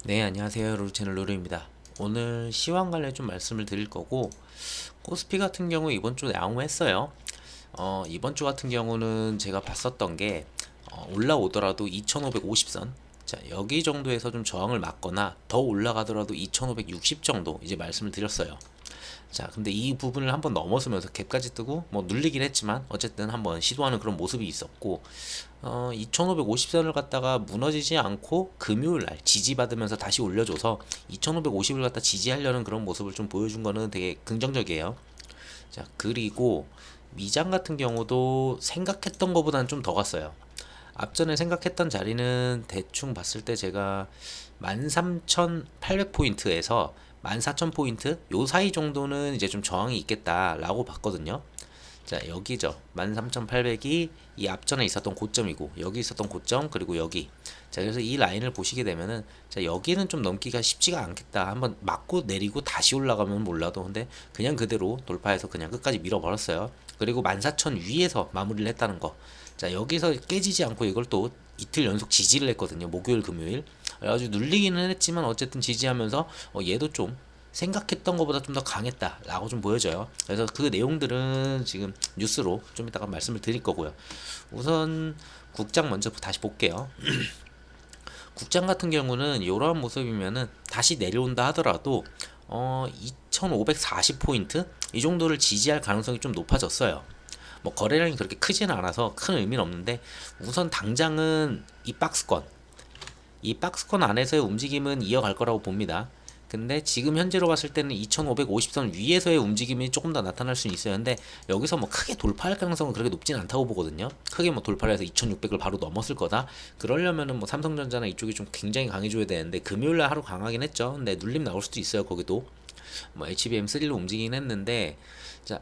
네, 안녕하세요. 루루채널 루루입니다. 오늘 시황 관련 좀 말씀을 드릴 거고, 코스피 같은 경우 이번 주 양호했어요. 이번 주 같은 경우는 제가 봤었던 게, 올라오더라도 2550선, 자, 여기 정도에서 좀 저항을 맞거나 더 올라가더라도 2560 정도 이제 말씀을 드렸어요. 자, 근데 이 부분을 한번 넘어서면서 갭까지 뜨고 뭐 눌리긴 했지만 어쨌든 한번 시도하는 그런 모습이 있었고, 2550선을 갖다가 무너지지 않고 금요일 날 지지받으면서 다시 올려줘서 2550을 갖다 지지하려는 그런 모습을 좀 보여준 거는 되게 긍정적이에요. 자, 그리고 미장 같은 경우도 생각했던 것보다는 좀 더 갔어요. 앞전에 생각했던 자리는 대충 봤을 때 제가 13,800포인트에서 14,000포인트 요 사이 정도는 이제 좀 저항이 있겠다라고 봤거든요. 자, 여기죠. 13,800이 이 앞전에 있었던 고점이고, 여기 있었던 고점, 그리고 여기. 자, 그래서 이 라인을 보시게 되면은, 자, 여기는 좀 넘기가 쉽지가 않겠다. 한번 맞고 내리고 다시 올라가면 몰라도, 근데 그냥 그대로 돌파해서 그냥 끝까지 밀어버렸어요. 그리고 14,000 위에서 마무리를 했다는 거. 자, 여기서 깨지지 않고 이걸 또 이틀 연속 지지를 했거든요. 목요일, 금요일. 그래가지고 눌리기는 했지만 어쨌든 지지하면서 얘도 좀 생각했던 것보다 좀 더 강했다라고 좀 보여져요. 그래서 그 내용들은 지금 뉴스로 좀 이따가 말씀을 드릴 거고요. 우선 국장 먼저 다시 볼게요. 국장 같은 경우는 이러한 모습이면은 다시 내려온다 하더라도 2540포인트 이 정도를 지지할 가능성이 좀 높아졌어요. 뭐 거래량이 그렇게 크지는 않아서 큰 의미는 없는데 우선 당장은 이 박스권 안에서의 움직임은 이어갈 거라고 봅니다. 근데 지금 현재로 봤을 때는 2550선 위에서의 움직임이 조금 더 나타날 수는 있어요. 근데 여기서 뭐 크게 돌파할 가능성은 그렇게 높진 않다고 보거든요. 크게 뭐 돌파를 해서 2600을 바로 넘었을 거다. 그러려면은 뭐 삼성전자나 이쪽이 좀 굉장히 강해줘야 되는데 금요일날 하루 강하긴 했죠. 근데 눌림 나올 수도 있어요. 거기도 뭐 HBM3로 움직이긴 했는데, 자,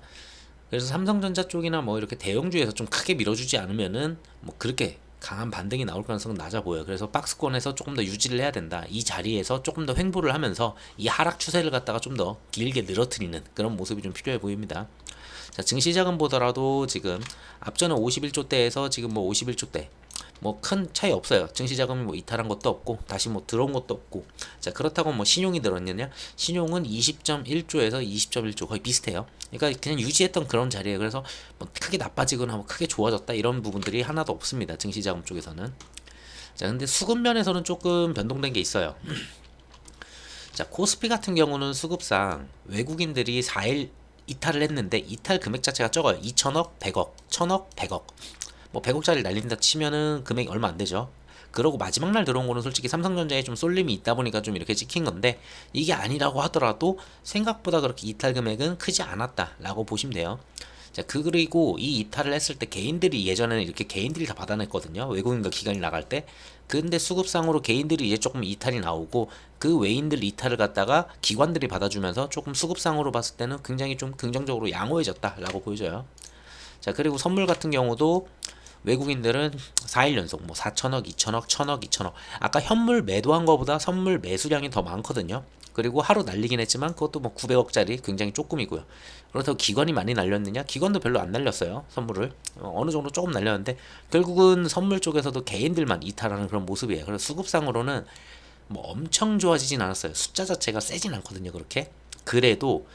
그래서 삼성전자 쪽이나 뭐 이렇게 대형주에서 좀 크게 밀어주지 않으면은 뭐 그렇게 강한 반등이 나올 가능성은 낮아 보여요. 그래서 박스권에서 조금 더 유지를 해야 된다. 이 자리에서 조금 더 횡보를 하면서 이 하락 추세를 갖다가 좀 더 길게 늘어뜨리는 그런 모습이 좀 필요해 보입니다. 자, 증시자금 보더라도 지금 앞전에 51조대에서 지금 뭐 51조대 뭐 큰 차이 없어요. 증시자금이 뭐 이탈한 것도 없고 다시 뭐 들어온 것도 없고. 자, 그렇다고 뭐 신용이 늘었느냐? 신용은 20.1조에서 20.1조 거의 비슷해요. 그러니까 그냥 유지했던 그런 자리에, 그래서 뭐 크게 나빠지거나 뭐 크게 좋아졌다 이런 부분들이 하나도 없습니다. 증시자금 쪽에서는. 자, 근데 수급 면에서는 조금 변동된 게 있어요. 자, 코스피 같은 경우는 수급상 외국인들이 4일 이탈을 했는데 이탈 금액 자체가 적어요. 2천억, 100억, 1000억, 100억. 뭐 100억짜리 날린다 치면은 금액이 얼마 안 되죠. 그러고 마지막 날 들어온 거는 솔직히 삼성전자에 좀 쏠림이 있다 보니까 좀 이렇게 찍힌 건데, 이게 아니라고 하더라도 생각보다 그렇게 이탈 금액은 크지 않았다라고 보시면 돼요. 자, 그리고 이 이탈을 했을 때 개인들이 예전에는 이렇게 개인들이 다 받아냈거든요. 외국인과 기관이 나갈 때. 근데 수급상으로 개인들이 이제 조금 이탈이 나오고 그 외인들 이탈을 갖다가 기관들이 받아주면서 조금 수급상으로 봤을 때는 굉장히 좀 긍정적으로 양호해졌다라고 보여져요. 자, 그리고 선물 같은 경우도 외국인들은 4일 연속 뭐 4천억, 2천억, 1천억, 2천억. 아까 현물 매도한 거보다 선물 매수량이 더 많거든요. 그리고 하루 날리긴 했지만 그것도 뭐 900억짜리 굉장히 조금이고요. 그렇다고 기관이 많이 날렸느냐? 기관도 별로 안 날렸어요. 선물을. 어느 정도 조금 날렸는데 결국은 선물 쪽에서도 개인들만 이탈하는 그런 모습이에요. 그래서 수급상으로는 뭐 엄청 좋아지진 않았어요. 숫자 자체가 세진 않거든요. 그렇게. 그래도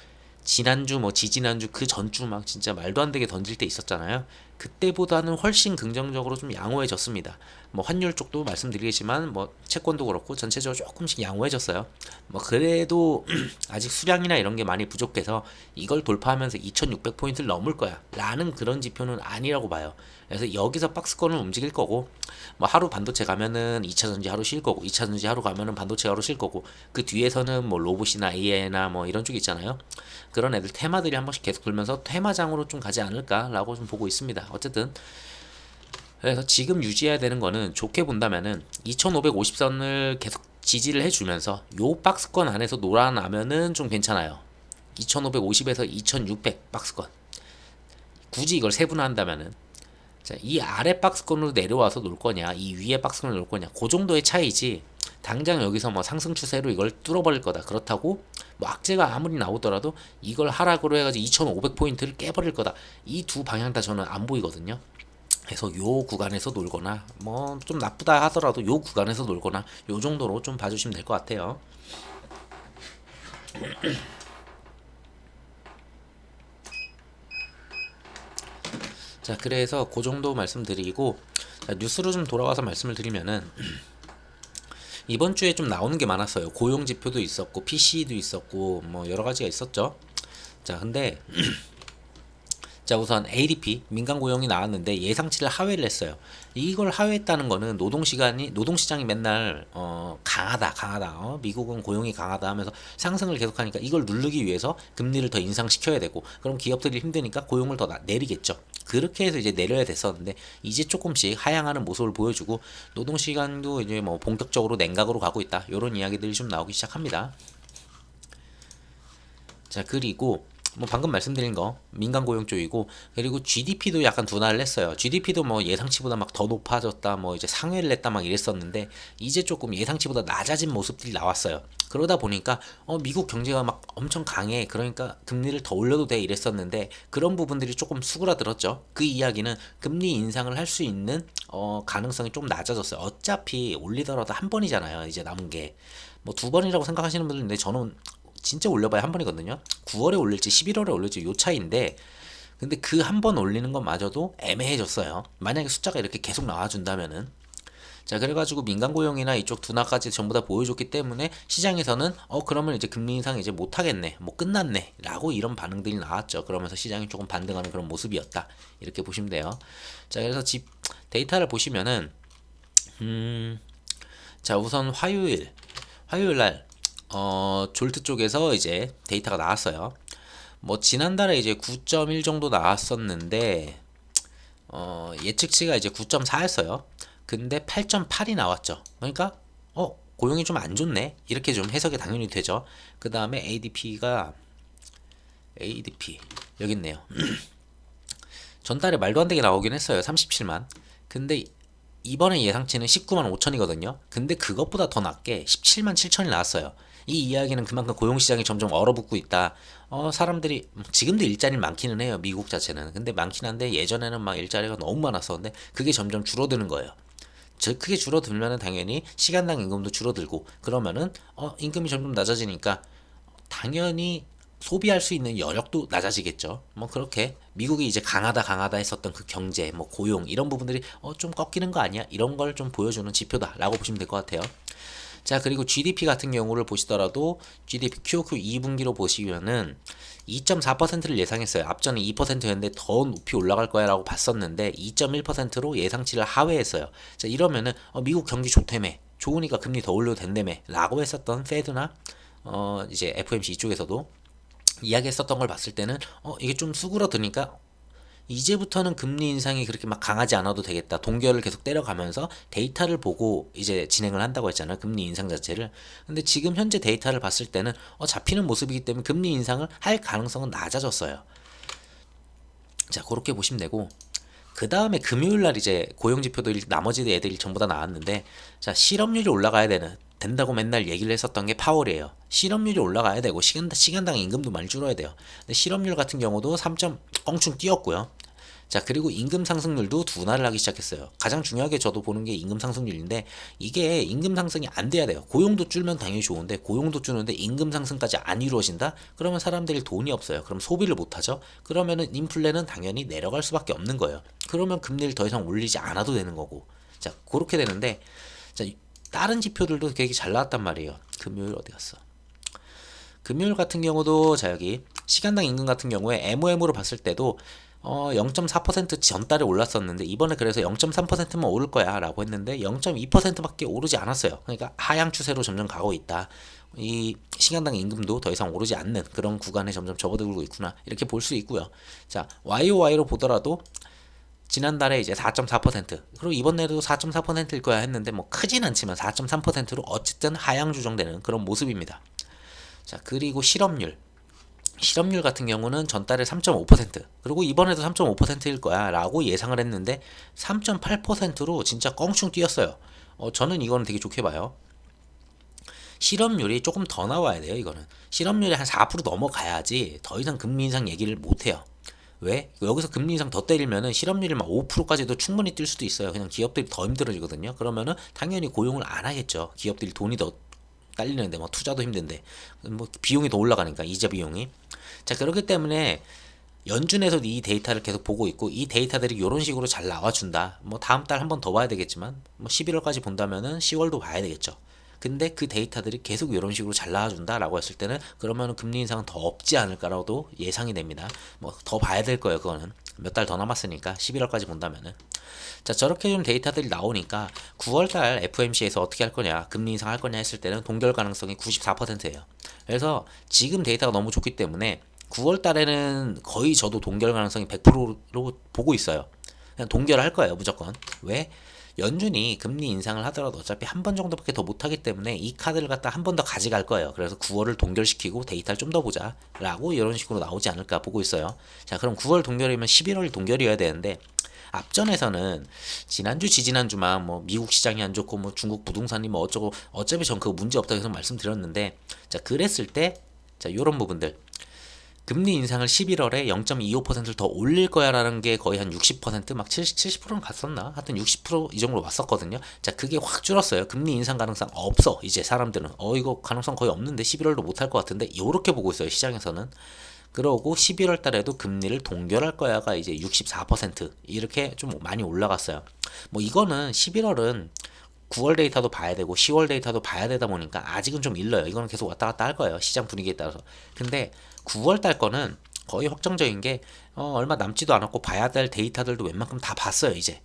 지난주 뭐 지지난주 그 전주 막 진짜 말도 안 되게 던질 때 있었잖아요. 그때보다는 훨씬 긍정적으로 좀 양호해졌습니다. 뭐 환율 쪽도 말씀드리겠지만 뭐 채권도 그렇고 전체적으로 조금씩 양호해졌어요. 뭐 그래도 아직 수량이나 이런 게 많이 부족해서 이걸 돌파하면서 2600포인트를 넘을 거야 라는 그런 지표는 아니라고 봐요. 그래서 여기서 박스권을 움직일 거고, 뭐 하루 반도체 가면은 2차전지 하루 쉴 거고, 2차전지 하루 가면은 반도체 하루 쉴 거고, 그 뒤에서는 뭐 로봇이나 AI나 뭐 이런 쪽 있잖아요. 그런 애들 테마들이 한 번씩 계속 돌면서 테마장으로 좀 가지 않을까라고 좀 보고 있습니다. 어쨌든 그래서 지금 유지해야 되는 거는, 좋게 본다면은 2550선을 계속 지지를 해주면서 요 박스권 안에서 놀아나면은 좀 괜찮아요. 2550에서 2600 박스권, 굳이 이걸 세분화한다면은, 자, 이 아래 박스권으로 내려와서 놀 거냐, 이 위에 박스권으로 놀 거냐, 그 정도의 차이지. 당장 여기서 뭐 상승 추세로 이걸 뚫어버릴 거다. 그렇다고 뭐 악재가 아무리 나오더라도 이걸 하락으로 해가지고 2,500포인트를 깨버릴 거다. 이 두 방향 다 저는 안 보이거든요. 그래서 요 구간에서 놀거나 뭐 좀 나쁘다 하더라도 요 구간에서 놀거나 요 정도로 좀 봐주시면 될 것 같아요. 자, 그래서 그 정도 말씀드리고, 자, 뉴스로 좀 돌아와서 말씀을 드리면은 이번 주에 좀 나오는 게 많았어요. 고용 지표도 있었고 PC도 있었고 뭐 여러 가지가 있었죠. 자, 근데 자, 우선 ADP 민간 고용이 나왔는데 예상치를 하회를 했어요. 이걸 하회했다는 거는 노동시장이 맨날 강하다, 미국은 고용이 강하다 하면서 상승을 계속하니까 이걸 누르기 위해서 금리를 더 인상시켜야 되고, 그럼 기업들이 힘드니까 고용을 더 내리겠죠. 그렇게 해서 이제 내려야 됐었는데 이제 조금씩 하향하는 모습을 보여주고, 노동시간도 이제 뭐 본격적으로 냉각으로 가고 있다, 이런 이야기들이 좀 나오기 시작합니다. 자, 그리고 뭐 방금 말씀드린 거 민간 고용 쪽이고, 그리고 GDP도 약간 둔화를 했어요. GDP도 뭐 예상치보다 막 더 높아졌다, 뭐 이제 상회를 했다 막 이랬었는데 이제 조금 예상치보다 낮아진 모습들이 나왔어요. 그러다 보니까 미국 경제가 막 엄청 강해, 그러니까 금리를 더 올려도 돼 이랬었는데 그런 부분들이 조금 수그라들었죠. 그 이야기는 금리 인상을 할 수 있는 가능성이 좀 낮아졌어요. 어차피 올리더라도 한 번이잖아요, 이제 남은 게. 뭐 두 번이라고 생각하시는 분들 있는데 저는 진짜 올려봐야 한 번이거든요. 9월에 올릴지 11월에 올릴지 요 차이인데, 근데 그 한 번 올리는 것마저도 애매해졌어요. 만약에 숫자가 이렇게 계속 나와준다면은. 자, 그래가지고 민간 고용이나 이쪽 둔화까지 전부 다 보여줬기 때문에 시장에서는 그러면 이제 금리 인상 이제 못하겠네, 뭐 끝났네 라고 이런 반응들이 나왔죠. 그러면서 시장이 조금 반등하는 그런 모습이었다, 이렇게 보시면 돼요. 자, 그래서 데이터를 보시면은 자, 우선 화요일 날 졸트 쪽에서 이제 데이터가 나왔어요. 뭐 지난달에 이제 9.1 정도 나왔었는데 예측치가 이제 9.4였어요. 근데 8.8이 나왔죠. 그러니까 고용이 좀 안 좋네, 이렇게 좀 해석이 당연히 되죠. 그 다음에 ADP 여기 있네요. 전달에 말도 안 되게 나오긴 했어요. 37만. 근데 이번에 예상치는 19만 5천이거든요. 근데 그것보다 더 낮게 17만 7천이 나왔어요. 이 이야기는 그만큼 고용시장이 점점 얼어붙고 있다. 사람들이 지금도 일자리 많기는 해요, 미국 자체는. 근데 많긴 한데 예전에는 막 일자리가 너무 많았었는데 그게 점점 줄어드는 거예요. 즉 크게 줄어들면은 당연히 시간당 임금도 줄어들고, 그러면은 임금이 점점 낮아지니까 당연히 소비할 수 있는 여력도 낮아지겠죠. 뭐 그렇게 미국이 이제 강하다 했었던 그 경제, 뭐 고용 이런 부분들이 좀 꺾이는 거 아니야? 이런 걸 좀 보여주는 지표다라고 보시면 될 것 같아요. 자, 그리고 GDP 같은 경우를 보시더라도 GDP QOQ 2분기로 보시면은 2.4%를 예상했어요. 앞전에 2%였는데 더 높이 올라갈 거야라고 봤었는데 2.1%로 예상치를 하회했어요. 자, 이러면은 미국 경기 좋다며, 좋으니까 금리 더 올려도 된다며라고 했었던 페드나 이제 FOMC 이쪽에서도 이야기했었던 걸 봤을 때는 이게 좀 수그러드니까 이제부터는 금리 인상이 그렇게 막 강하지 않아도 되겠다, 동결을 계속 때려가면서 데이터를 보고 이제 진행을 한다고 했잖아요, 금리 인상 자체를. 근데 지금 현재 데이터를 봤을 때는 잡히는 모습이기 때문에 금리 인상을 할 가능성은 낮아졌어요. 자, 그렇게 보시면 되고, 그 다음에 금요일날 이제 고용지표들이 나머지 애들이 전부 다 나왔는데, 자, 실업률이 올라가야 된다고 맨날 얘기를 했었던 게 파월이에요. 실업률이 올라가야 되고 시간당 임금도 많이 줄어야 돼요. 근데 실업률 같은 경우도 3점 껑충 뛰었고요. 자, 그리고 임금 상승률도 둔화를 하기 시작했어요. 가장 중요하게 저도 보는 게 임금 상승률인데, 이게 임금 상승이 안 돼야 돼요. 고용도 줄면 당연히 좋은데, 고용도 주는데 임금 상승까지 안 이루어진다? 그러면 사람들이 돈이 없어요. 그럼 소비를 못 하죠. 그러면은 인플레는 당연히 내려갈 수밖에 없는 거예요. 그러면 금리를 더 이상 올리지 않아도 되는 거고. 자, 그렇게 되는데, 자, 다른 지표들도 되게 잘 나왔단 말이에요. 금요일 어디 갔어? 금요일 같은 경우도 자, 여기 시간당 임금 같은 경우에 MOM으로 봤을 때도 0.4% 전달에 올랐었는데 이번에 그래서 0.3%만 오를 거야 라고 했는데 0.2%밖에 오르지 않았어요. 그러니까 하향 추세로 점점 가고 있다. 이 시간당 임금도 더 이상 오르지 않는 그런 구간에 점점 접어들고 있구나, 이렇게 볼 수 있고요. 자, YOY로 보더라도 지난달에 이제 4.4%, 그리고 이번에도 4.4%일 거야 했는데 뭐 크진 않지만 4.3%로 어쨌든 하향 조정되는 그런 모습입니다. 자, 그리고 실업률 같은 경우는 전달에 3.5%, 그리고 이번에도 3.5%일 거야 라고 예상을 했는데 3.8%로 진짜 껑충 뛰었어요. 저는 이거는 되게 좋게 봐요. 실업률이 조금 더 나와야 돼요. 이거는 실업률이 한 4% 넘어가야지 더 이상 금리 인상 얘기를 못해요. 왜? 여기서 금리 인상 더 때리면은 실업률이 막 5%까지도 충분히 뛸 수도 있어요. 그냥 기업들이 더 힘들어지거든요. 그러면은 당연히 고용을 안 하겠죠. 기업들이 돈이 더 딸리는데 뭐 투자도 힘든데 뭐 비용이 더 올라가니까 이자 비용이. 자, 그렇기 때문에 연준에서도 이 데이터를 계속 보고 있고 이 데이터들이 이런 식으로 잘 나와준다. 뭐 다음 달 한 번 더 봐야 되겠지만 뭐 11월까지 본다면은 10월도 봐야 되겠죠. 근데 그 데이터들이 계속 이런 식으로 잘 나와준다라고 했을 때는 그러면 금리 인상은 더 없지 않을까라도 예상이 됩니다. 뭐 더 봐야 될 거예요. 그거는 몇 달 더 남았으니까 11월까지 본다면은. 자, 저렇게 좀 데이터들이 나오니까 9월달 FOMC에서 어떻게 할 거냐, 금리 인상 할 거냐 했을 때는 동결 가능성이 94%예요. 그래서 지금 데이터가 너무 좋기 때문에 9월달에는 거의 저도 동결 가능성이 100%로 보고 있어요. 그냥 동결할 거예요, 무조건. 왜? 연준이 금리 인상을 하더라도 어차피 한 번 정도밖에 더 못하기 때문에 이 카드를 갖다 한 번 더 가져갈 거예요. 그래서 9월을 동결시키고 데이터를 좀 더 보자 라고 이런 식으로 나오지 않을까 보고 있어요. 자, 그럼 9월 동결이면 11월 동결이어야 되는데 앞전에서는 지난주 지지난주만 뭐 미국 시장이 안 좋고 뭐 중국 부동산이 뭐 어쩌고 어차피 전 그거 문제 없다고 계속 말씀드렸는데, 자, 그랬을 때 자, 요런 부분들 금리 인상을 11월에 0.25%를 더 올릴 거야 라는 게 거의 한 60%막 70%는 갔었나? 하여튼 60%이 정도로 왔었거든요. 자, 그게 확 줄었어요. 금리 인상 가능성 없어. 이제 사람들은 이거 가능성 거의 없는데 11월도 못 할 것 같은데 요렇게 보고 있어요, 시장에서는. 그러고 11월 달에도 금리를 동결할 거야가 이제 64% 이렇게 좀 많이 올라갔어요. 뭐 이거는 11월은 9월 데이터도 봐야 되고 10월 데이터도 봐야 되다 보니까 아직은 좀 일러요. 이거는 계속 왔다 갔다 할 거예요, 시장 분위기에 따라서. 근데 9월 달 거는 거의 확정적인 게 얼마 남지도 않았고 봐야 될 데이터들도 웬만큼 다 봤어요, 이제.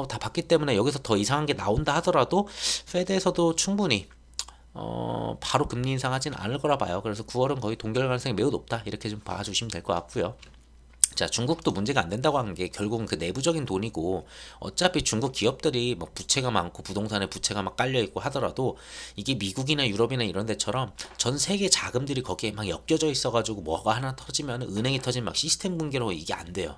다 봤기 때문에 여기서 더 이상한 게 나온다 하더라도 페드에서도 충분히 바로 금리 인상하진 않을 거라 봐요. 그래서 9월은 거의 동결 가능성이 매우 높다, 이렇게 좀 봐주시면 될 것 같고요. 자, 중국도 문제가 안 된다고 하는 게 결국은 그 내부적인 돈이고, 어차피 중국 기업들이 뭐 부채가 많고 부동산에 부채가 막 깔려 있고 하더라도 이게 미국이나 유럽이나 이런 데처럼 전 세계 자금들이 거기에 막 엮여져 있어가지고 뭐가 하나 터지면 은행이 터지면 막 시스템 붕괴로 이게 안 돼요.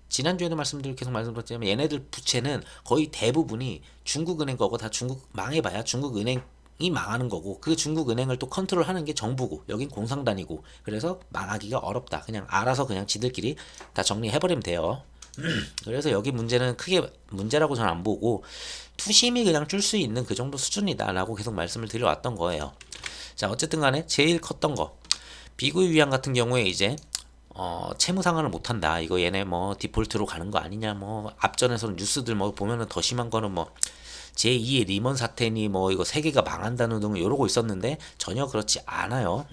지난주에도 계속 말씀드렸지만 얘네들 부채는 거의 대부분이 중국은행 거고 다 중국 망해봐야 중국은행이 망하는 거고, 그 중국은행을 또 컨트롤하는 게 정부고 여긴 공산당이고, 그래서 망하기가 어렵다. 그냥 알아서 그냥 지들끼리 다 정리해버리면 돼요. 그래서 여기 문제는 크게 문제라고 저는 안 보고 투심이 그냥 줄 수 있는 그 정도 수준이다라고 계속 말씀을 드려왔던 거예요. 자, 어쨌든 간에 제일 컸던 거 비구이 위안 같은 경우에 이제 채무 상환을 못한다. 이거 얘네 뭐 디폴트로 가는 거 아니냐. 뭐 앞전에서는 뉴스들 뭐 보면은 더 심한 거는 뭐 제2의 리먼 사태니 뭐 이거 세계가 망한다는 등 이러고 있었는데 전혀 그렇지 않아요.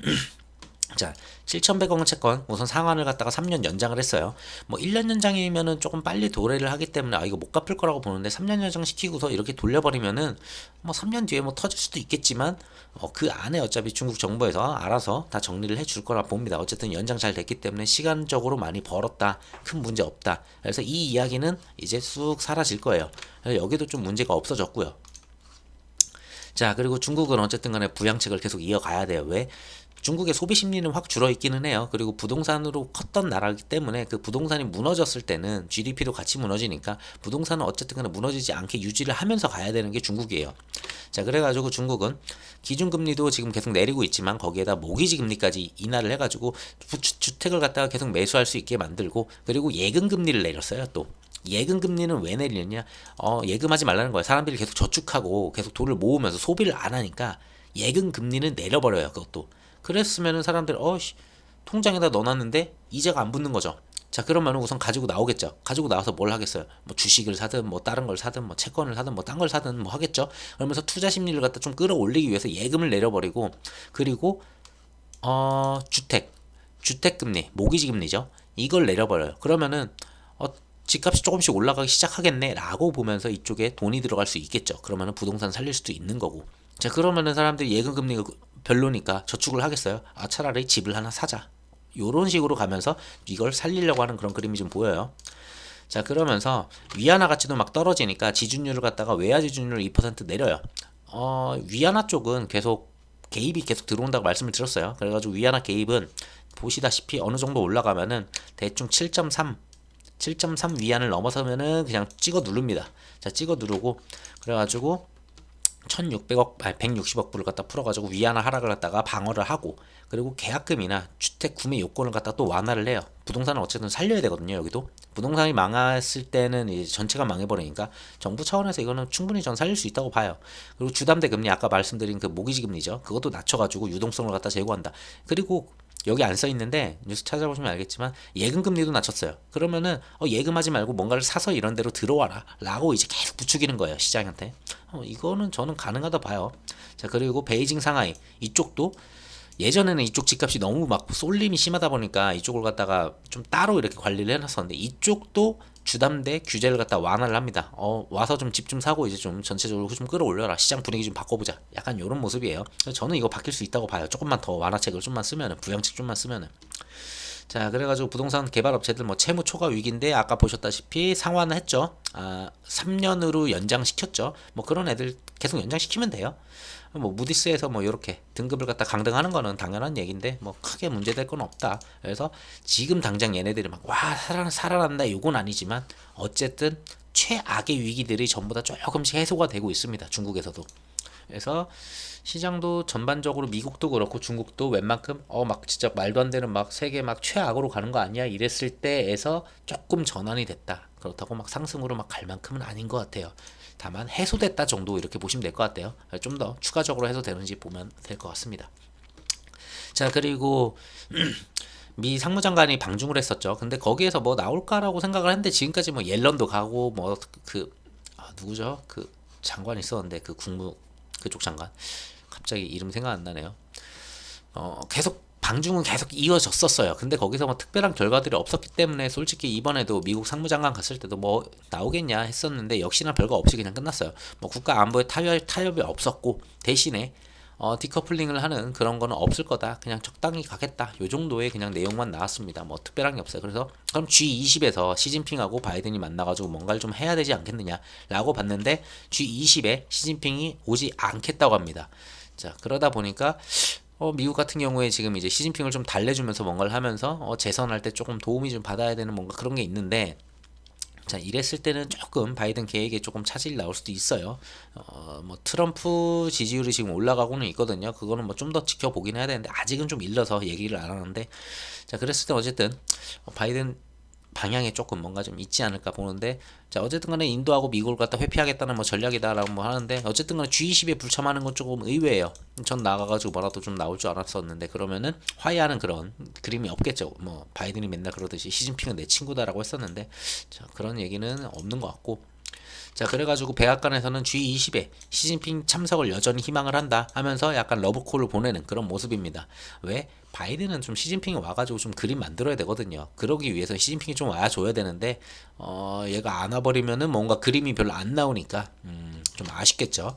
자, 7,100원 채권 우선 상환을 갖다가 3년 연장을 했어요. 뭐 1년 연장이면은 조금 빨리 도래를 하기 때문에 이거 못 갚을 거라고 보는데 3년 연장 시키고서 이렇게 돌려버리면은 뭐 3년 뒤에 뭐 터질 수도 있겠지만 그 안에 어차피 중국 정부에서 알아서 다 정리를 해줄 거라 봅니다. 어쨌든 연장 잘 됐기 때문에 시간적으로 많이 벌었다, 큰 문제 없다. 그래서 이 이야기는 이제 쑥 사라질 거예요. 그래서 여기도 좀 문제가 없어졌고요. 자, 그리고 중국은 어쨌든 간에 부양책을 계속 이어가야 돼요. 왜? 중국의 소비 심리는 확 줄어 있기는 해요. 그리고 부동산으로 컸던 나라이기 때문에 그 부동산이 무너졌을 때는 GDP도 같이 무너지니까 부동산은 어쨌든 간에 무너지지 않게 유지를 하면서 가야 되는 게 중국이에요. 자, 그래가지고 중국은 기준금리도 지금 계속 내리고 있지만 거기에다 모기지 금리까지 인하를 해가지고 주택을 갖다가 계속 매수할 수 있게 만들고, 그리고 예금금리를 내렸어요. 또 예금금리는 왜 내리느냐, 예금하지 말라는 거예요. 사람들이 계속 저축하고 계속 돈을 모으면서 소비를 안 하니까 예금금리는 내려버려요. 그것도. 그랬으면은 사람들 통장에다 넣어놨는데 이자가 안 붙는 거죠. 자, 그러면 우선 가지고 나오겠죠. 가지고 나와서 뭘 하겠어요? 뭐 주식을 사든 뭐 다른 걸 사든 뭐 채권을 사든 뭐 딴 걸 사든 뭐 하겠죠. 그러면서 투자 심리를 갖다 좀 끌어올리기 위해서 예금을 내려버리고, 그리고 주택금리, 모기지금리죠. 이걸 내려버려요. 그러면은 집값이 조금씩 올라가기 시작하겠네 라고 보면서 이쪽에 돈이 들어갈 수 있겠죠. 그러면은 부동산 살릴 수도 있는 거고. 자, 그러면은 사람들이 예금금리가 별로니까 저축을 하겠어요. 차라리 집을 하나 사자. 요런 식으로 가면서 이걸 살리려고 하는 그런 그림이 좀 보여요. 자, 그러면서 위안화 가치도 막 떨어지니까 지준율을 갖다가 외화 지준율을 2% 내려요. 위안화 쪽은 계속 개입이 계속 들어온다고 말씀을 드렸어요. 그래가지고 위안화 개입은 보시다시피 어느 정도 올라가면은 대충 7.3 위안을 넘어서면은 그냥 찍어 누릅니다. 자, 찍어 누르고 그래가지고 1600억, 아니 160억 불을 갖다 풀어가지고 위안화 하락을 갖다가 방어를 하고, 그리고 계약금이나 주택 구매 요건을 갖다 또 완화를 해요. 부동산은 어쨌든 살려야 되거든요. 여기도 부동산이 망했을 때는 이제 전체가 망해버리니까 정부 차원에서 이거는 충분히 전 살릴 수 있다고 봐요. 그리고 주담대 금리 아까 말씀드린 그 모기지 금리죠. 그것도 낮춰가지고 유동성을 갖다 제고한다. 그리고 여기 안 써 있는데 뉴스 찾아보시면 알겠지만 예금 금리도 낮췄어요. 그러면은 예금하지 말고 뭔가를 사서 이런 데로 들어와라 라고 이제 계속 부추기는 거예요, 시장한테. 이거는 저는 가능하다 봐요. 자, 그리고 베이징 상하이 이쪽도 예전에는 이쪽 집값이 너무 막 쏠림이 심하다 보니까 이쪽을 갖다가 좀 따로 이렇게 관리를 해놨었는데, 이쪽도 주담대 규제를 갖다 완화를 합니다. 와서 좀 집 좀 사고 이제 좀 전체적으로 좀 끌어올려라, 시장 분위기 좀 바꿔보자, 약간 이런 모습이에요. 그래서 저는 이거 바뀔 수 있다고 봐요. 조금만 더 완화책을 좀만 쓰면은, 부양책 좀만 쓰면은. 자, 그래가지고 부동산 개발업체들 뭐 채무 초과 위기인데 아까 보셨다시피 상환을 했죠. 3년으로 연장시켰죠. 뭐 그런 애들 계속 연장시키면 돼요. 뭐 무디스에서 뭐 이렇게 등급을 갖다 강등하는 거는 당연한 얘기인데 뭐 크게 문제될 건 없다. 그래서 지금 당장 얘네들이 막 와 살아난다 요건 아니지만 어쨌든 최악의 위기들이 전부 다 조금씩 해소가 되고 있습니다, 중국에서도. 그래서 시장도 전반적으로 미국도 그렇고 중국도 웬만큼 막 진짜 말도 안 되는 막 세계 막 최악으로 가는 거 아니야 이랬을 때에서 조금 전환이 됐다. 그렇다고 막 상승으로 막 갈 만큼은 아닌 것 같아요. 다만 해소됐다 정도 이렇게 보시면 될 것 같아요. 좀 더 추가적으로 해소되는지 보면 될 것 같습니다. 자, 그리고 미 상무장관이 방중을 했었죠. 근데 거기에서 뭐 나올까라고 생각을 했는데 지금까지 뭐 옐런도 가고 뭐 그 누구죠? 그 장관 있었는데 그 국무 그쪽 장관 갑자기 이름 생각 안 나네요. 계속 방중은 계속 이어졌었어요. 근데 거기서 뭐 특별한 결과들이 없었기 때문에 솔직히 이번에도 미국 상무장관 갔을 때도 뭐 나오겠냐 했었는데 역시나 별거 없이 그냥 끝났어요. 뭐 국가 안보에 타협이 없었고 대신에 디커플링을 하는 그런 거는 없을 거다. 그냥 적당히 가겠다. 요 정도의 그냥 내용만 나왔습니다. 뭐 특별한 게 없어요. 그래서 그럼 G20에서 시진핑하고 바이든이 만나가지고 뭔가를 좀 해야 되지 않겠느냐라고 봤는데 G20에 시진핑이 오지 않겠다고 합니다. 자, 그러다 보니까 미국 같은 경우에 지금 이제 시진핑을 좀 달래주면서 뭔가를 하면서 재선할 때 조금 도움이 좀 받아야 되는 뭔가 그런 게 있는데, 자, 이랬을 때는 조금 바이든 계획에 조금 차질이 나올 수도 있어요. 뭐 트럼프 지지율이 지금 올라가고는 있거든요. 그거는 뭐 좀 더 지켜보긴 해야 되는데 아직은 좀 일러서 얘기를 안 하는데, 자, 그랬을 때 어쨌든 바이든 방향에 조금 뭔가 좀 있지 않을까 보는데, 자, 어쨌든 간에 인도하고 미국을 갖다 회피하겠다는 뭐 전략이다라고 뭐 하는데, 어쨌든 간에 G20에 불참하는 건 조금 의외예요. 전 나가가지고 뭐라도 좀 나올 줄 알았었는데, 그러면은 화해하는 그런 그림이 없겠죠. 뭐 바이든이 맨날 그러듯이 시진핑은 내 친구다라고 했었는데, 자, 그런 얘기는 없는 것 같고. 자, 그래가지고 백악관에서는 G20에 시진핑 참석을 여전히 희망을 한다 하면서 약간 러브콜을 보내는 그런 모습입니다. 왜? 바이든은 좀 시진핑이 와가지고 좀 그림 만들어야 되거든요. 그러기 위해서 시진핑이 좀 와줘야 되는데 얘가 안 와버리면은 뭔가 그림이 별로 안 나오니까 좀 아쉽겠죠.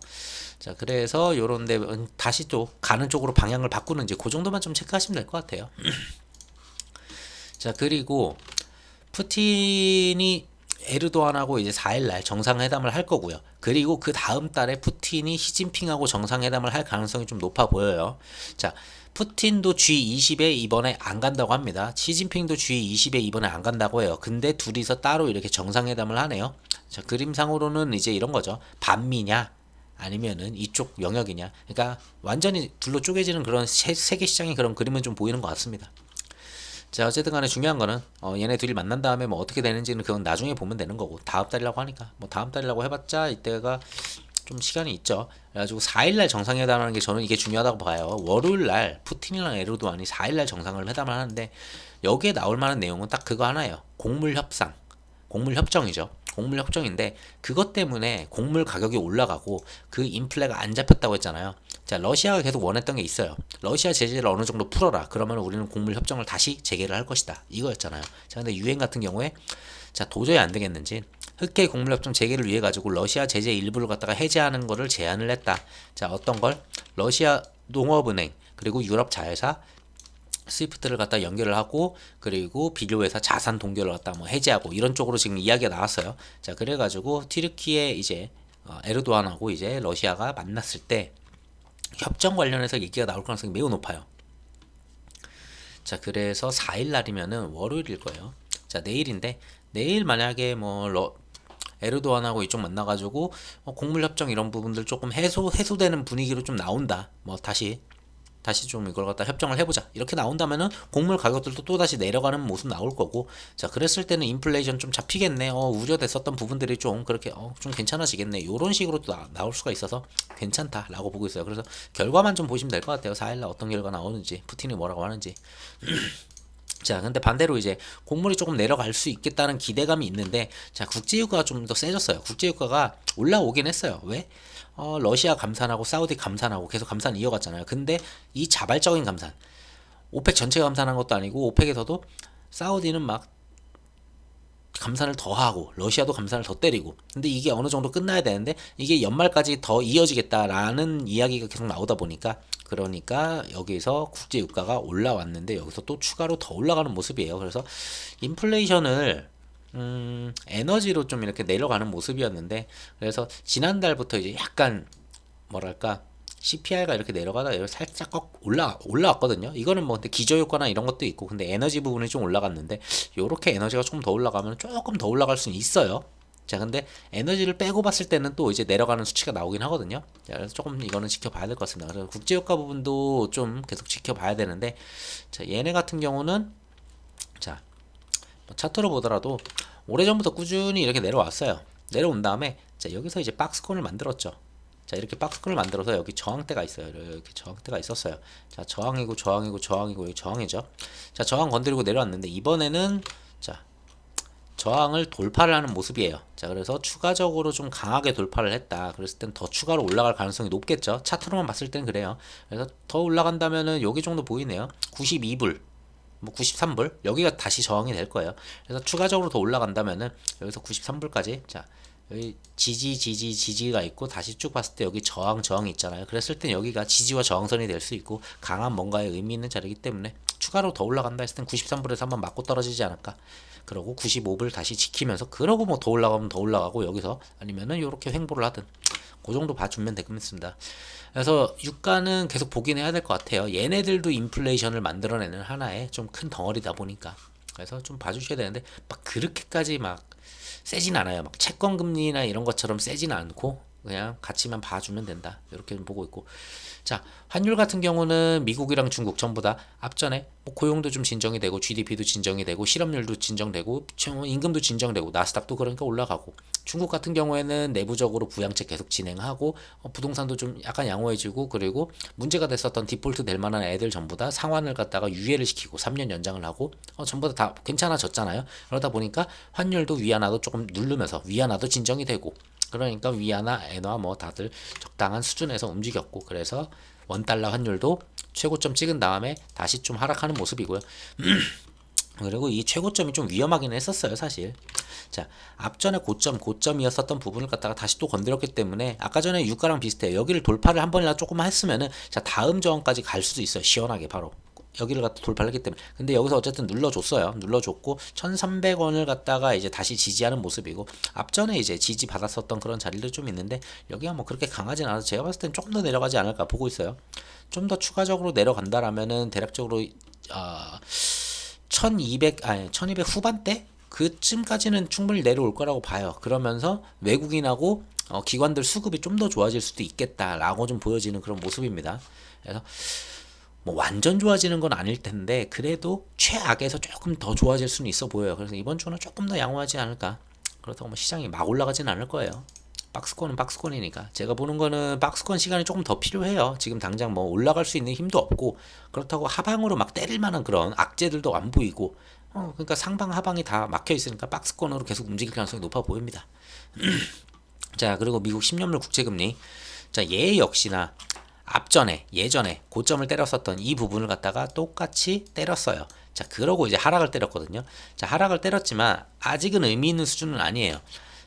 자, 그래서 요런데 다시 또 가는 쪽으로 방향을 바꾸는지 그 정도만 좀 체크하시면 될 것 같아요. 자, 그리고 푸틴이 에르도안하고 이제 4일날 정상회담을 할 거고요. 그리고 그 다음 달에 푸틴이 시진핑하고 정상회담을 할 가능성이 좀 높아 보여요. 자, 푸틴도 G20에 이번에 안 간다고 합니다. 시진핑도 G20에 이번에 안 간다고 해요. 근데 둘이서 따로 이렇게 정상회담을 하네요. 자, 그림상으로는 이제 이런 거죠. 반미냐? 아니면은 이쪽 영역이냐? 그러니까 완전히 둘로 쪼개지는 그런 세계 시장의 그런 그림은 좀 보이는 것 같습니다. 자, 어쨌든 간에 중요한 거는 얘네 둘이 만난 다음에 뭐 어떻게 되는지는 그건 나중에 보면 되는 거고, 다음 달이라고 하니까 뭐 다음 달이라고 해봤자 이때가 좀 시간이 있죠. 그래가지고 4일날 정상회담하는 게 저는 이게 중요하다고 봐요. 월요일날 푸틴이랑 에르도안이 4일날 정상을 회담을 하는데 여기에 나올 만한 내용은 딱 그거 하나예요. 곡물 협상, 곡물 협정이죠. 곡물 협정인데 그것 때문에 곡물 가격이 올라가고 그 인플레가 안 잡혔다고 했잖아요. 자, 러시아가 계속 원했던 게 있어요. 러시아 제재를 어느 정도 풀어라. 그러면 우리는 곡물 협정을 다시 재개를 할 것이다. 이거였잖아요. 자, 근데 유엔 같은 경우에 자, 도저히 안 되겠는지 흑해 곡물 협정 재개를 위해 가지고 러시아 제재 일부를 갖다가 해제하는 거를 제안을 했다. 자, 어떤 걸? 러시아 농업은행 그리고 유럽 자회사 스위프트를 갖다 연결을 하고, 그리고 비료회사 자산 동결을 갖다 뭐 해제하고 이런 쪽으로 지금 이야기가 나왔어요. 자, 그래가지고 튀르키예 이제 에르도안하고 이제 러시아가 만났을 때 협정 관련해서 얘기가 나올 가능성이 매우 높아요. 자, 그래서 4일 날이면은 월요일일 거예요. 자, 내일인데 내일 만약에 뭐 에르도안하고 이쪽 만나가지고 곡물 협정 이런 부분들 조금 해소되는 분위기로 좀 나온다. 뭐 다시 좀 이걸 갖다 협정을 해보자 이렇게 나온다면은 곡물 가격들도 또 다시 내려가는 모습 나올 거고, 자 그랬을 때는 인플레이션 좀 잡히겠네, 우려됐었던 부분들이 좀 그렇게 좀 괜찮아지겠네, 요런 식으로 또 나올 수가 있어서 괜찮다라고 보고 있어요. 그래서 결과만 좀 보시면 될 것 같아요. 4일날 어떤 결과 나오는지, 푸틴이 뭐라고 하는지. 자, 근데 반대로 이제 곡물이 조금 내려갈 수 있겠다는 기대감이 있는데, 자, 국제유가가 좀 더 세졌어요. 국제유가가 올라오긴 했어요. 왜? 러시아 감산하고 사우디 감산하고 계속 감산 이어갔잖아요. 근데 이 자발적인 감산, 오펙 전체가 감산한 것도 아니고, 오펙에서도 사우디는 막 감산을 더 하고 러시아도 감산을 더 때리고, 근데 이게 어느 정도 끝나야 되는데 이게 연말까지 더 이어지겠다라는 이야기가 계속 나오다 보니까, 그러니까 여기서 국제 유가가 올라왔는데 여기서 또 추가로 더 올라가는 모습이에요. 그래서 인플레이션을 에너지로 좀 이렇게 내려가는 모습이었는데, 그래서 지난달부터 이제 약간 뭐랄까 CPI가 이렇게 내려가다 살짝 꺾 올라왔거든요. 이거는 뭐 근데 기저효과나 이런 것도 있고, 근데 에너지 부분이 좀 올라갔는데, 요렇게 에너지가 조금 더 올라가면 조금 더 올라갈 수는 있어요. 자, 근데 에너지를 빼고 봤을 때는 또 이제 내려가는 수치가 나오긴 하거든요. 자, 그래서 조금 이거는 지켜봐야 될 것 같습니다. 그래서 국제유가 부분도 좀 계속 지켜봐야 되는데, 자, 얘네 같은 경우는 자, 차트로 보더라도 오래전부터 꾸준히 이렇게 내려왔어요. 내려온 다음에 자, 여기서 이제 박스권을 만들었죠. 자, 이렇게 박스권을 만들어서 여기 저항대가 있어요. 이렇게 저항대가 있었어요. 자, 저항이고 저항이고 저항이고 여기 저항이죠. 자, 저항 건드리고 내려왔는데 이번에는 자, 저항을 돌파를 하는 모습이에요. 자, 그래서 추가적으로 좀 강하게 돌파를 했다. 그랬을 땐 더 추가로 올라갈 가능성이 높겠죠. 차트로만 봤을 땐 그래요. 그래서 더 올라간다면은 여기 정도 보이네요. 92불. 뭐 93불 여기가 다시 저항이 될 거예요. 그래서 추가적으로 더 올라간다면은 여기서 93불까지, 자 여기 지지가 있고 다시 쭉 봤을 때 여기 저항이 있잖아요. 그랬을 땐 여기가 지지와 저항선이 될 수 있고 강한 뭔가의 의미 있는 자리이기 때문에 추가로 더 올라간다 했을 땐 93불에서 한번 맞고 떨어지지 않을까. 그러고 95불 다시 지키면서, 그러고 뭐 더 올라가면 더 올라가고, 여기서 아니면은 요렇게 횡보를 하든 그 정도 봐주면 되겠습니다. 그래서 유가는 계속 보긴 해야 될 것 같아요. 얘네들도 인플레이션을 만들어내는 하나의 좀 큰 덩어리다 보니까. 그래서 좀 봐주셔야 되는데 막 그렇게까지 막 세진 않아요. 막 채권 금리나 이런 것처럼 세진 않고 그냥 가치만 봐주면 된다, 이렇게 보고 있고. 자, 환율 같은 경우는 미국이랑 중국 전부 다 앞전에 뭐 고용도 좀 진정이 되고 GDP도 진정이 되고 실업률도 진정되고 임금도 진정되고 나스닥도 그러니까 올라가고, 중국 같은 경우에는 내부적으로 부양책 계속 진행하고 부동산도 좀 약간 양호해지고, 그리고 문제가 됐었던 디폴트 될 만한 애들 전부 다 상환을 갖다가 유예를 시키고 3년 연장을 하고 전부 다 괜찮아졌잖아요. 그러다 보니까 환율도 위안화도 조금 누르면서 위안화도 진정이 되고, 그러니까 위안화, 엔화 뭐 다들 적당한 수준에서 움직였고, 그래서 원달러 환율도 최고점 찍은 다음에 다시 좀 하락하는 모습이고요. 그리고 이 최고점이 좀 위험하긴 했었어요, 사실. 자, 앞전에 고점이었었던 부분을 갖다가 다시 또 건드렸기 때문에 아까 전에 유가랑 비슷해요. 여기를 돌파를 한 번이나 조금만 했으면은 자, 다음 저항까지 갈 수도 있어요. 시원하게 바로. 여기를 갖다 돌파를 했기 때문에. 근데 여기서 어쨌든 눌러줬어요. 눌러줬고 1300원을 갖다가 이제 다시 지지하는 모습이고, 앞전에 이제 지지 받았었던 그런 자리도 좀 있는데 여기가 뭐 그렇게 강하진 않아서 제가 봤을 땐 조금 더 내려가지 않을까 보고 있어요. 좀 더 추가적으로 내려간다라면은 대략적으로 1200 후반대 그쯤까지는 충분히 내려올 거라고 봐요. 그러면서 외국인하고 기관들 수급이 좀 더 좋아질 수도 있겠다라고 좀 보여지는 그런 모습입니다. 그래서 뭐 완전 좋아지는 건 아닐 텐데 그래도 최악에서 조금 더 좋아질 수는 있어 보여요. 그래서 이번 주는 조금 더 양호하지 않을까. 그렇다고 뭐 시장이 막 올라가진 않을 거예요. 박스권은 박스권이니까. 제가 보는 거는 박스권 시간이 조금 더 필요해요. 지금 당장 뭐 올라갈 수 있는 힘도 없고, 그렇다고 하방으로 막 때릴 만한 그런 악재들도 안 보이고, 그러니까 상방 하방이 다 막혀 있으니까 박스권으로 계속 움직일 가능성이 높아 보입니다. 자, 그리고 미국 10년물 국채금리. 자, 얘 역시나 예전에 고점을 때렸었던 이 부분을 갖다가 똑같이 때렸어요. 자, 그러고 이제 하락을 때렸거든요. 자, 하락을 때렸지만 아직은 의미 있는 수준은 아니에요.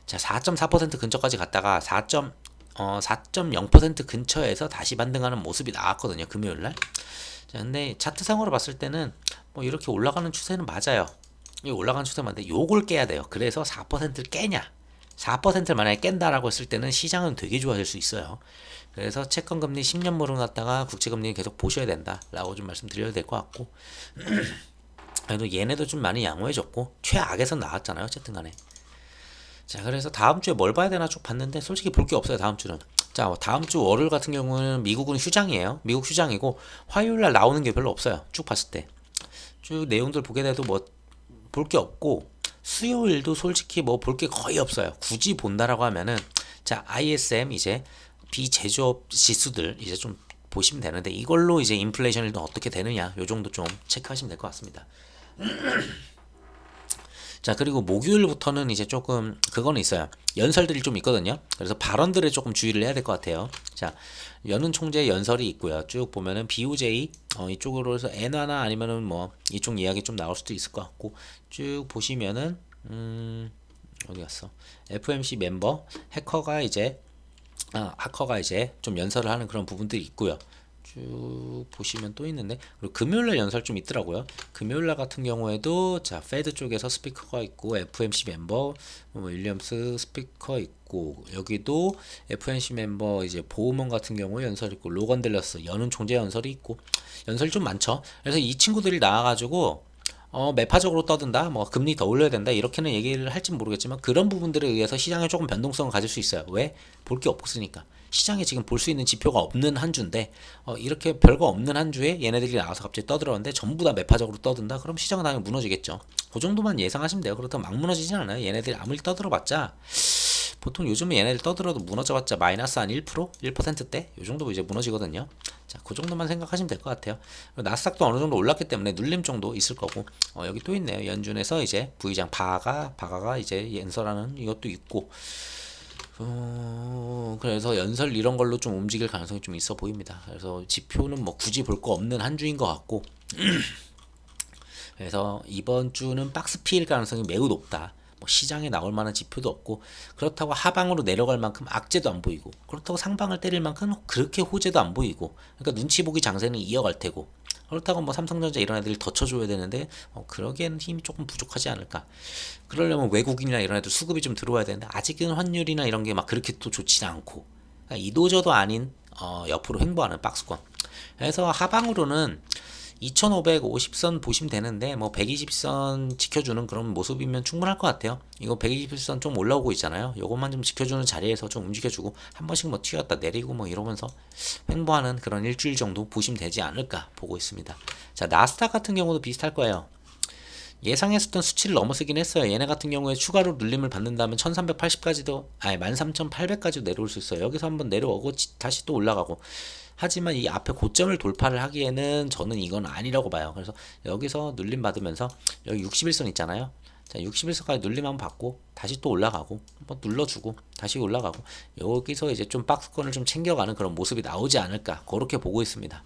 자, 4.4% 근처까지 갔다가 4.0% 근처에서 다시 반등하는 모습이 나왔거든요, 금요일날. 자, 근데 차트상으로 봤을 때는 뭐 이렇게 올라가는 추세는 맞아요. 이 올라가는 추세 맞는데 요걸 깨야 돼요. 그래서 4%를 깨냐? 4%를 만약에 깬다라고 했을 때는 시장은 되게 좋아질 수 있어요. 그래서 채권금리 10년물은 갖다가 국채금리 계속 보셔야 된다라고 좀 말씀드려야 될 것 같고, 그래도 얘네도 좀 많이 양호해졌고 최악에서 나왔잖아요, 어쨌든 간에. 자, 그래서 다음 주에 뭘 봐야 되나 쭉 봤는데 솔직히 볼 게 없어요, 다음 주는. 자, 다음 주 월요일 같은 경우는 미국은 휴장이에요. 미국 휴장이고 화요일 날 나오는 게 별로 없어요. 쭉 봤을 때. 쭉 내용들 보게 돼도 뭐 볼 게 없고 수요일도 솔직히 뭐 볼 게 거의 없어요. 굳이 본다라고 하면은 자, ISM 이제 비제조업 지수들 이제 좀 보시면 되는데 이걸로 이제 인플레이션이 어떻게 되느냐 요 정도 좀 체크하시면 될 것 같습니다. 자, 그리고 목요일부터는 이제 조금 그거는 있어요. 연설들이 좀 있거든요. 그래서 발언들에 조금 주의를 해야 될 것 같아요. 자, 연은 총재 연설이 있고요. 쭉 보면은 BOJ 이쪽으로 해서 엔화나 아니면은 뭐 이쪽 이야기 좀 나올 수도 있을 것 같고 쭉 보시면은 어디 갔어? FMC 멤버 하커가 이제 좀 연설을 하는 그런 부분들이 있고요. 쭉 보시면 또 있는데 그리고 금요일날 연설 좀 있더라고요. 금요일날 같은 경우에도 자 페드 쪽에서 스피커가 있고 FMC 멤버 윌리엄스 스피커 있고 여기도 FMC 멤버 이제 보우먼 같은 경우에 연설 있고 로건 델러스 연은 총재 연설이 있고 연설이 좀 많죠. 그래서 이 친구들이 나와가지고 매파적으로 떠든다, 뭐 금리 더 올려야 된다 이렇게는 얘기를 할진 모르겠지만 그런 부분들에 의해서 시장에 조금 변동성을 가질 수 있어요. 왜? 볼 게 없으니까. 시장에 지금 볼 수 있는 지표가 없는 한 주인데 이렇게 별거 없는 한 주에 얘네들이 나와서 갑자기 떠들었는데 전부 다 매파적으로 떠든다? 그럼 시장은 당연히 무너지겠죠. 그 정도만 예상하시면 돼요. 그렇다고 막 무너지진 않아요. 얘네들이 아무리 떠들어봤자 보통 요즘은 얘네들 떠들어도 무너져봤자 마이너스 한 1%? 1%대? 요 정도 이제 무너지거든요. 자, 그 정도만 생각하시면 될 것 같아요. 나스닥도 어느 정도 올랐기 때문에 눌림 정도 있을 거고, 여기 또 있네요. 연준에서 이제 부의장 바가가 이제 연설하는 이것도 있고, 그래서 연설 이런 걸로 좀 움직일 가능성이 좀 있어 보입니다. 그래서 지표는 뭐 굳이 볼 거 없는 한 주인 것 같고, 그래서 이번 주는 박스 필 가능성이 매우 높다. 뭐 시장에 나올 만한 지표도 없고 그렇다고 하방으로 내려갈 만큼 악재도 안 보이고 그렇다고 상방을 때릴 만큼 그렇게 호재도 안 보이고 그러니까 눈치 보기 장세는 이어갈 테고 그렇다고 뭐 삼성전자 이런 애들이 더 쳐줘야 되는데 그러기에는 힘이 조금 부족하지 않을까. 그러려면 외국인이나 이런 애들 수급이 좀 들어와야 되는데 아직은 환율이나 이런 게 막 그렇게 또 좋지는 않고 그러니까 이도저도 아닌 옆으로 횡보하는 박스권. 그래서 하방으로는 2550선 보시면 되는데 뭐 120선 지켜주는 그런 모습이면 충분할 것 같아요. 이거 120선 좀 올라오고 있잖아요. 요것만 좀 지켜주는 자리에서 좀 움직여주고 한 번씩 뭐 튀었다 내리고 뭐 이러면서 횡보하는 그런 일주일 정도 보시면 되지 않을까 보고 있습니다. 자, 나스닥 같은 경우도 비슷할 거예요. 예상했었던 수치를 넘어서긴 했어요. 얘네 같은 경우에 추가로 눌림을 받는다면 1380까지도 13800까지도 내려올 수 있어요. 여기서 한번 내려오고 다시 또 올라가고 하지만 이 앞에 고점을 돌파를 하기에는 저는 이건 아니라고 봐요. 그래서 여기서 눌림 받으면서 여기 61선 있잖아요. 자, 61선까지 눌림 한번 받고 다시 또 올라가고 한번 눌러주고 다시 올라가고 여기서 이제 좀 박스권을 좀 챙겨가는 그런 모습이 나오지 않을까 그렇게 보고 있습니다.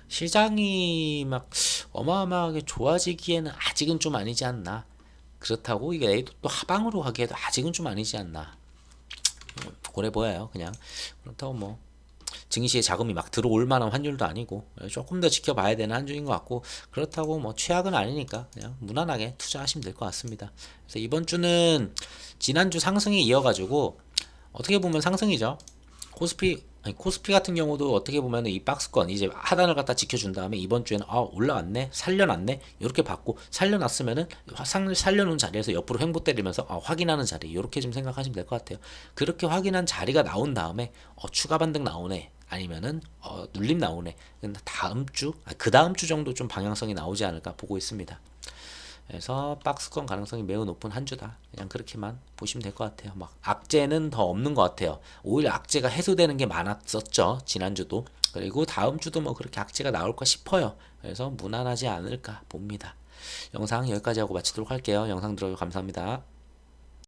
시장이 막 어마어마하게 좋아지기에는 아직은 좀 아니지 않나. 그렇다고 이게 또 하방으로 가기에도 아직은 좀 아니지 않나. 그래 보여요. 그냥 그렇다고 뭐 증시에 자금이 막 들어올 만한 환율도 아니고 조금 더 지켜봐야 되는 한 주인 것 같고 그렇다고 뭐 최악은 아니니까 그냥 무난하게 투자하시면 될 것 같습니다. 그래서 이번 주는 지난주 상승이 이어가지고 어떻게 보면 상승이죠. 코스피 같은 경우도 어떻게 보면 이 박스권 이제 하단을 갖다 지켜준 다음에 이번 주에는 올라왔네 살려놨네 이렇게 받고 살려놨으면은 살려놓은 자리에서 옆으로 횡보 때리면서 확인하는 자리 이렇게 좀 생각하시면 될 것 같아요. 그렇게 확인한 자리가 나온 다음에 추가 반등 나오네 아니면은 눌림 나오네 다음 주 그 다음 주 정도 좀 방향성이 나오지 않을까 보고 있습니다. 그래서 박스권 가능성이 매우 높은 한 주다. 그냥 그렇게만 보시면 될 것 같아요. 막 악재는 더 없는 것 같아요. 오히려 악재가 해소되는 게 많았었죠. 지난주도. 그리고 다음 주도 뭐 그렇게 악재가 나올까 싶어요. 그래서 무난하지 않을까 봅니다. 영상 여기까지 하고 마치도록 할게요. 영상 들어주셔서 감사합니다.